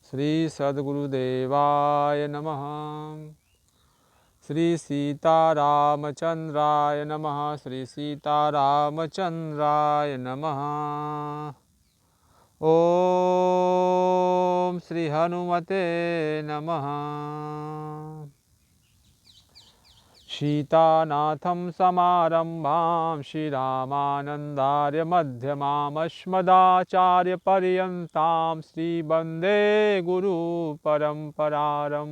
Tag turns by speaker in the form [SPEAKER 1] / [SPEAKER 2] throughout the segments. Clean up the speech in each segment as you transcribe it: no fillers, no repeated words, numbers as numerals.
[SPEAKER 1] श्री सद्गुरुदेवाय नमः। श्री सीतारामचंद्राय नमः। श्री सीतारामचंद्राय नमः। ओम श्री हनुमते नमः। सीतानाथं समारम्भां श्रीरामानन्दार्य मध्यमामस्मदाचार्यपर्यन्तां श्रीवन्दे गुरुपरम्पराम्।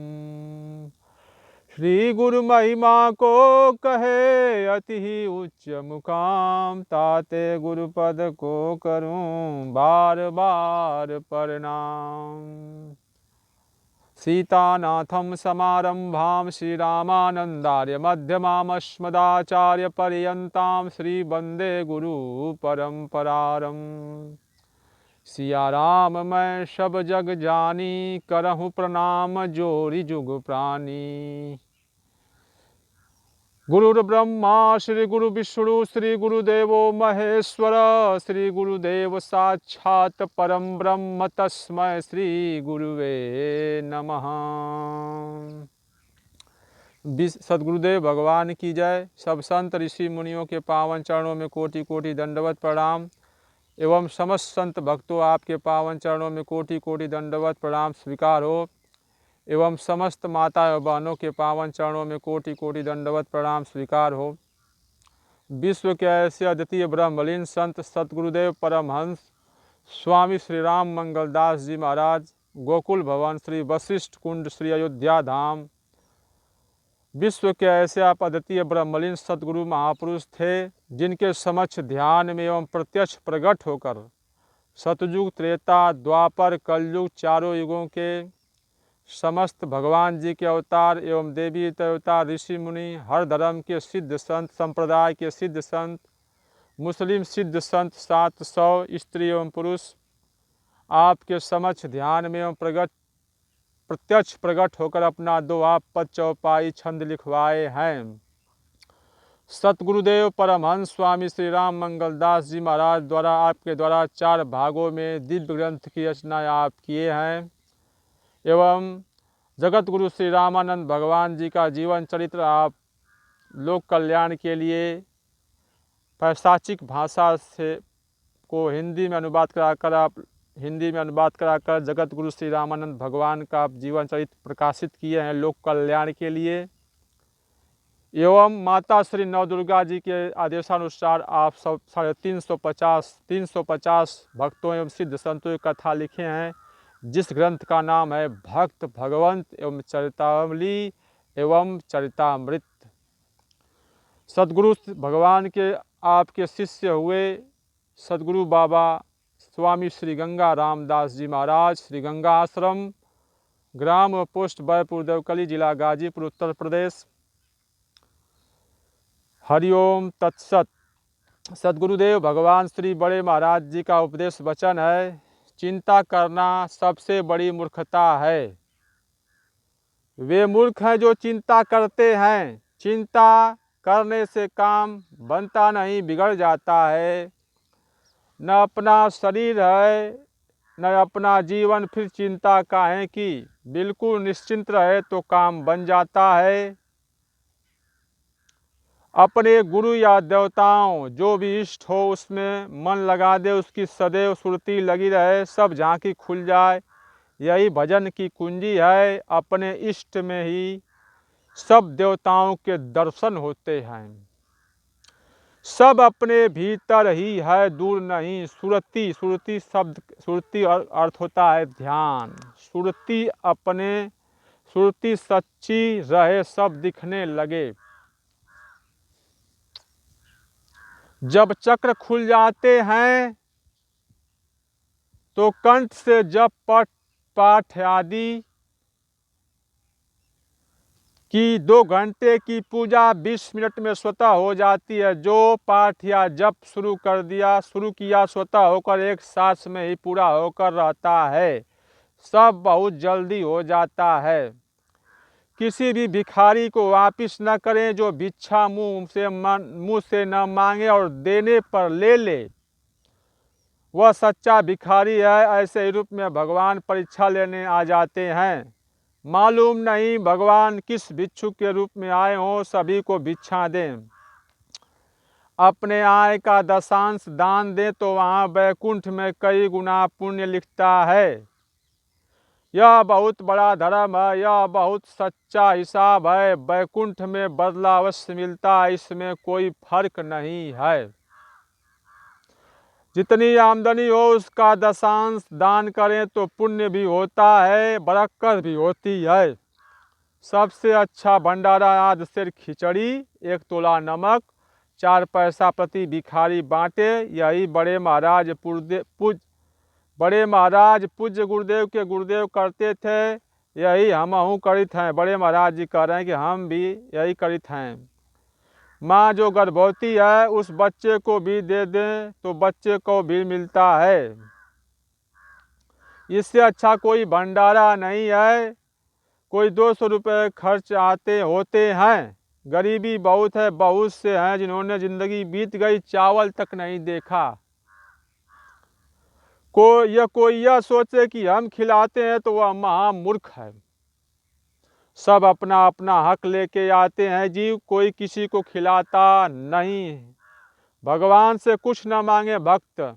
[SPEAKER 1] श्री गुरु महिमा को कहे अति ही उच्च मुकाम, ताते गुरुपद को करूं बार बार प्रणाम। सीतानाथं समारम्भां श्रीरामानन्दार्य मध्यमामस्मदाचार्यपर्यन्तां श्रीवन्दे गुरुपरम्पराम्। सिया राम मैं सब जग जानी, करहूँ प्रणाम जोरी जुग प्राणी। गुरुर्ब्रह्मा श्री गुरु विष्णु श्री गुरुदेवो महेश्वर, श्री गुरुदेव साक्षात् परम ब्रह्म तस्मै श्री गुरुवे नमः। सद्गुरुदेव भगवान की जय। सब संत ऋषि मुनियों के पावन चरणों में कोटि कोटि दंडवत प्रणाम एवं समस्त संत भक्तों आपके पावन चरणों में कोटि कोटि दंडवत प्रणाम स्वीकार हो। एवं समस्त माता एवं बहनों के पावन चरणों में कोटि कोटि दंडवत प्रणाम स्वीकार हो। विश्व के ऐसे अद्वितीय ब्रह्मलीन संत सतगुरुदेव परमहंस स्वामी श्री राम मंगलदास जी महाराज, गोकुल भवन श्री वशिष्ठ कुंड श्री अयोध्या धाम। विश्व के ऐसे आप अद्वितीय ब्रह्मलीन सतगुरु महापुरुष थे, जिनके समक्ष ध्यान में एवं प्रत्यक्ष प्रकट होकर सतयुग त्रेता द्वापर कलयुग चारों युगों के समस्त भगवान जी के अवतार एवं देवी अवतार ऋषि मुनि, हर धर्म के सिद्ध संत, संप्रदाय के सिद्ध संत, मुस्लिम सिद्ध संत 700 स्त्री एवं पुरुष आपके समक्ष ध्यान में एवं प्रत्यक्ष प्रकट होकर अपना दो आप पद चौपाई छंद लिखवाए हैं। सतगुरुदेव परमहंस स्वामी श्री राम मंगलदास जी महाराज द्वारा आपके द्वारा 4 भागों में दिव्य ग्रंथ की रचना आप किए हैं एवं जगत गुरु श्री रामानंद भगवान जी का जीवन चरित्र आप लोक कल्याण के लिए पैशाचिक भाषा से को हिंदी में अनुवाद कराकर जगत गुरु श्री रामानंद भगवान का जीवन चरित्र प्रकाशित किए हैं लोक कल्याण के लिए। एवं माता श्री नवदुर्गा जी के आदेशानुसार आप सब 350 भक्तों एवं सिद्ध संतों की कथा लिखे हैं, जिस ग्रंथ का नाम है भक्त भगवंत एवं चरितावली एवं चरितामृत। सदगुरु भगवान के आपके शिष्य हुए सदगुरु बाबा स्वामी श्री गंगा रामदास जी महाराज, श्री गंगा आश्रम, ग्राम व पोस्ट बैरपुर देवकली, जिला गाजीपुर, उत्तर प्रदेश। हरिओम तत्सत। सदगुरुदेव भगवान श्री बड़े महाराज जी का उपदेश वचन है, चिंता करना सबसे बड़ी मूर्खता है। वे मूर्ख हैं जो चिंता करते हैं। चिंता करने से काम बनता नहीं, बिगड़ जाता है। न अपना शरीर है न अपना जीवन, फिर चिंता काहे की। बिल्कुल निश्चिंत रहे तो काम बन जाता है। अपने गुरु या देवताओं जो भी इष्ट हो उसमें मन लगा दे, उसकी सदैव सुरती लगी रहे, सब झांकी खुल जाए, यही भजन की कुंजी है। अपने इष्ट में ही सब देवताओं के दर्शन होते हैं। सब अपने भीतर ही है, दूर नहीं। सुरती, सुरती शब्द, सुरती अर्थ होता है ध्यान। सुरती अपने, सुरती सच्ची रहे, सब दिखने लगे। जब चक्र खुल जाते हैं तो कंठ से जप पाठ आदि की 2 घंटे की पूजा 20 मिनट में स्वतः हो जाती है। जो पाठ या जप शुरू किया स्वतः होकर एक सांस में ही पूरा होकर रहता है। सब बहुत जल्दी हो जाता है। किसी भी भिखारी को वापिस न करें जो भिक्षा मुंह से न मांगे और देने पर ले ले। वह सच्चा भिखारी है, ऐसे ही रूप में भगवान परीक्षा लेने आ जाते हैं। मालूम नहीं भगवान किस भिक्षु के रूप में आए हों, सभी को भिक्षा दें। अपने आय का दशांश दान दें तो वहाँ वैकुंठ में कई गुना पुण्य लिखता है। यह बहुत बड़ा धर्म है, यह बहुत सच्चा हिसाब है। वैकुंठ में बदला अवश्य मिलता है, इसमें कोई फर्क नहीं है। जितनी आमदनी हो उसका दशांश दान करें तो पुण्य भी होता है, बरकत भी होती है। सबसे अच्छा भंडारा आज सिर खिचड़ी, 1 तोला नमक, 4 पैसा प्रति भिखारी बांटे। यही बड़े महाराज पूज्य गुरुदेव के गुरुदेव करते थे, यही हमहू करित हैं। बड़े महाराज जी कह रहे हैं कि हम भी यही करित हैं। माँ जो गर्भवती है उस बच्चे को भी दे दें तो बच्चे को भी मिलता है। इससे अच्छा कोई भंडारा नहीं है। कोई 200 रुपये खर्च आते होते हैं। गरीबी बहुत है, बहुत से हैं जिन्होंने जिंदगी बीत गई चावल तक नहीं देखा। कोई यह सोचे कि हम खिलाते हैं तो वह महामूर्ख है। सब अपना अपना हक लेके आते हैं जीव, कोई किसी को खिलाता नहीं। भगवान से कुछ न मांगे भक्त,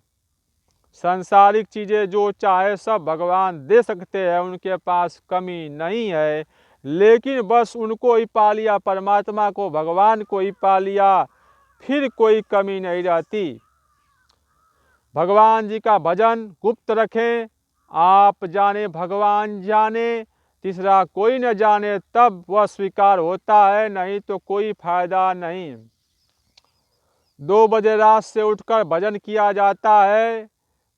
[SPEAKER 1] सांसारिक चीज़ें जो चाहे सब भगवान दे सकते हैं, उनके पास कमी नहीं है। लेकिन बस उनको ही पा लिया, परमात्मा को, भगवान को ही पा लिया, फिर कोई कमी नहीं रहती। भगवान जी का भजन गुप्त रखें, आप जाने भगवान जाने, तीसरा कोई न जाने, तब वह स्वीकार होता है, नहीं तो कोई फायदा नहीं। 2 बजे रात से उठकर भजन किया जाता है।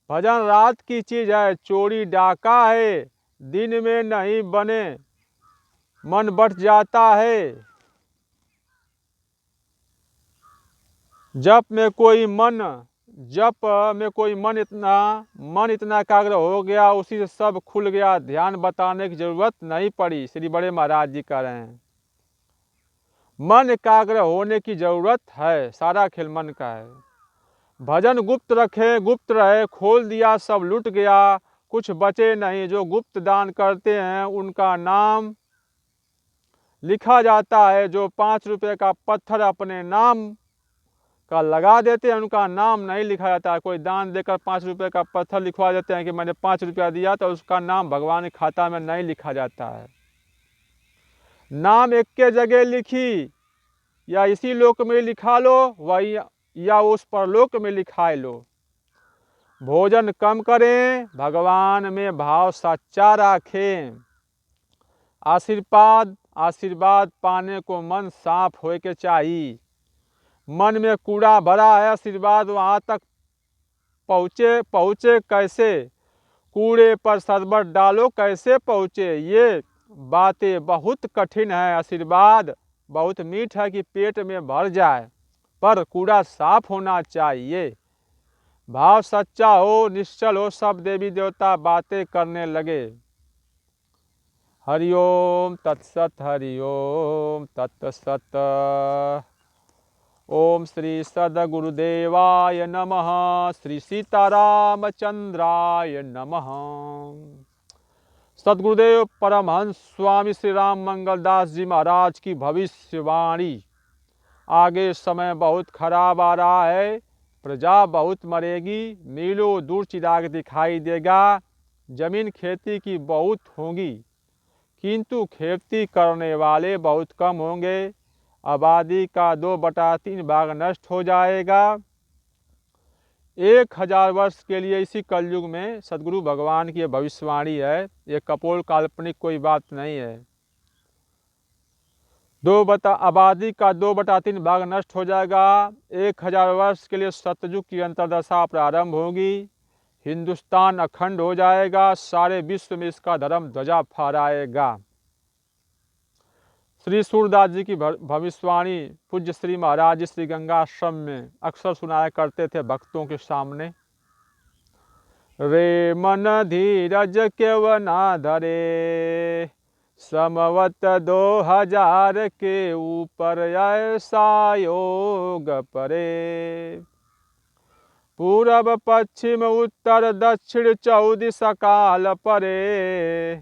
[SPEAKER 1] भजन रात की चीज है, चोरी डाका है, दिन में नहीं बने, मन बट जाता है। जप में कोई मन इतना एकाग्र हो गया, उसी से सब खुल गया, ध्यान बताने की जरूरत नहीं पड़ी। श्री बड़े महाराज जी कह रहे हैं मन एकाग्र होने की जरूरत है, सारा खेल मन का है। भजन गुप्त रखे, गुप्त रहे, खोल दिया सब लुट गया, कुछ बचे नहीं। जो गुप्त दान करते हैं उनका नाम लिखा जाता है। जो 5 रुपये का पत्थर अपने नाम का लगा देते हैं उनका नाम नहीं लिखा जाता है। कोई दान देकर 5 रुपये का पत्थर लिखवा देते हैं कि मैंने 5 रुपया दिया, तो उसका नाम भगवान के खाता में नहीं लिखा जाता है। नाम एक के जगह लिखी, या इसी लोक में लिखा लो, वही या उस परलोक में लिखाए लो। भोजन कम करें, भगवान में भाव सच्चा रखें। आशीर्वाद पाने को मन साफ होए के चाहिए। मन में कूड़ा भरा है, आशीर्वाद वहाँ तक पहुँचे कैसे? कूड़े पर शरबत डालो कैसे पहुँचे? ये बातें बहुत कठिन है। आशीर्वाद बहुत मीठ है कि पेट में भर जाए, पर कूड़ा साफ होना चाहिए। भाव सच्चा हो, निश्चल हो, सब देवी देवता बातें करने लगे। हरिओम तत्सत, हरिओम तत्सत। ओम श्री सद्गुरुदेवाय नमः, श्री सीतारामचंद्राय नमः। सद्गुरुदेव परमहंस स्वामी श्री राम मंगलदास जी महाराज की भविष्यवाणी। आगे समय बहुत खराब आ रहा है, प्रजा बहुत मरेगी, मीलों दूर चिराग दिखाई देगा, जमीन खेती की बहुत होगी, किंतु खेती करने वाले बहुत कम होंगे। आबादी का 2/3 भाग नष्ट हो जाएगा। 1000 वर्ष के लिए इसी कलयुग में सदगुरु भगवान की भविष्यवाणी है। ये कपोल काल्पनिक कोई बात नहीं है। आबादी का 2/3 भाग नष्ट हो जाएगा। 1000 वर्ष के लिए सतयुग की अंतर्दशा प्रारंभ होगी। हिंदुस्तान अखंड हो जाएगा, सारे विश्व में इसका धर्म ध्वजा फहराएगा। श्री सूरदास जी की भविष्यवाणी पूज्य श्री महाराज श्री गंगा आश्रम में अक्सर सुनाया करते थे भक्तों के सामने। रे मन धीरज क्यों ना धरे, समवत 2000 के ऊपर ऐसा योग परे। पूरब पश्चिम उत्तर दक्षिण चौदिस काल परे।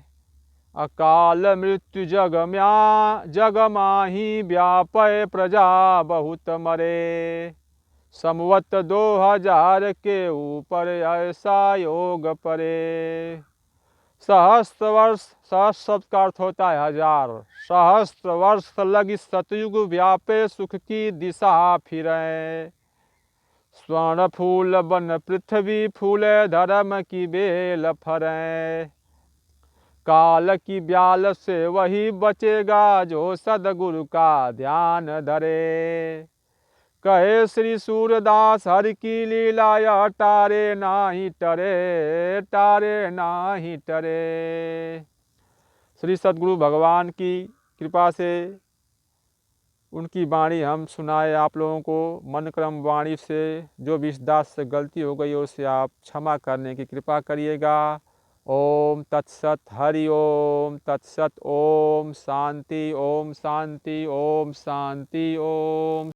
[SPEAKER 1] अकाल मृत्यु जग माही व्यापय प्रजा बहुत मरे। संवत 2000 के ऊपर ऐसा योग परे। सहस्त्र वर्ष, सहस्त्र शब्द का अर्थ होता है हजार। सहस्त्र वर्ष लगी सतयुग व्यापे सुख की दिशा फिरे। स्वर्ण फूल बन पृथ्वी फूले धर्म की बेल फरे। काल की ब्याल से वही बचेगा जो सदगुरु का ध्यान धरे। कहे श्री सूरदास हरि की लीला यह टारे नाही टरे, टारे नाही टरे। श्री सद्गुरु भगवान की कृपा से उनकी वाणी हम सुनाए आप लोगों को। मन क्रम वाणी से जो भी इस दास से गलती हो गई उसे आप क्षमा करने की कृपा करिएगा। ओम तत्सत, हरि ओम तत्सत। ओम शांति, ओम शांति, ओम शांति, ओम।